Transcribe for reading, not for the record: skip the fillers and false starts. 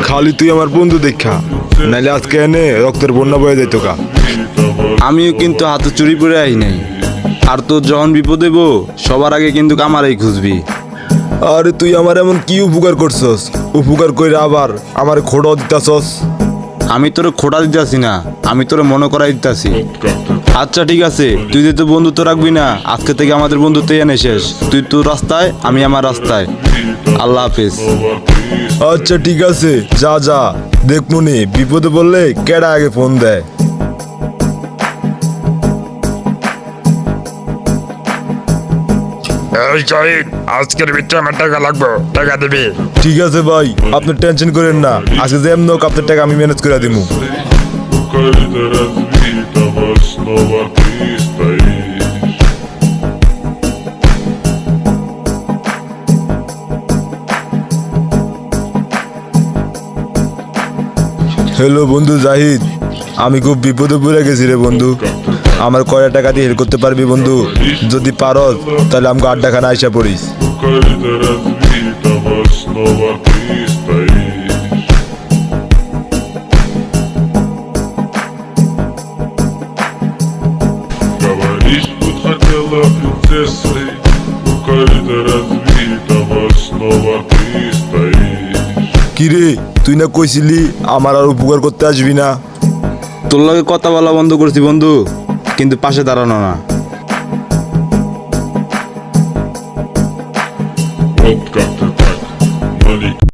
খালি তুই আমার বন্ধু দেখা, নাইলে আজকে এনে রক্তের বন্যা বয়ে যাইতো কা। আমিও কিন্তু হাতে চুরি পরে আই নাই। আর তোর যখন বিপদ হইব সবার আগে কিন্তু আমারই খুঁজবি। আরে তুই আমার এমন কি উপকার করছস? উপকার কইরা আবার আমার খোড়াও দিতাছস। আমি তোরে খোটা দিতেছি না, আমি তোরে মনে করাই দিতেছি। আচ্ছা ঠিক আছে, তুই যেহেতু বন্ধুত্ব রাখবি না, আজকে থেকে আমাদের বন্ধুত্ব এনে শেষ। তুই তোর রাস্তায়, আমি আমার রাস্তায়। আল্লাহ হাফিজ। আচ্ছা ঠিক আছে, যা যা। দেখমুনি বিপদে বললে কেডা আগে ফোন দেয়। এই শহীদ, আজকের ভিতরে আমার টাকা লাগবে, টাকা দিবি। ঠিক আছে ভাই, আপনি টেনশন করেন না, আজকে যেমন হোক আপনার টাকা আমি ম্যানেজ করে দিমু। Когда разбитого снова ты стоишь. হ্যালো বন্ধু জাহিদ, আমি খুব বিপদে পড়ে গেছি রে বন্ধু। আমার কয়টা টাকা দিয়ে হেল্প করতে পারবি বন্ধু? যদি পারস তাহলে আমাকে আড্ডাখানা আইসা পড়িস। Когда разбитого снова ты стоишь. Говоришь, тут хотела принцессой. Когда разбитого снова ты стоишь. কিরে, তুই না কইছিলি আমার আর উপকার করতে আসবি না? তোর লগে কথা বলা বন্ধ করছি বন্ধু, কিন্তু পাশে দাঁড়ানো না। Вот как ты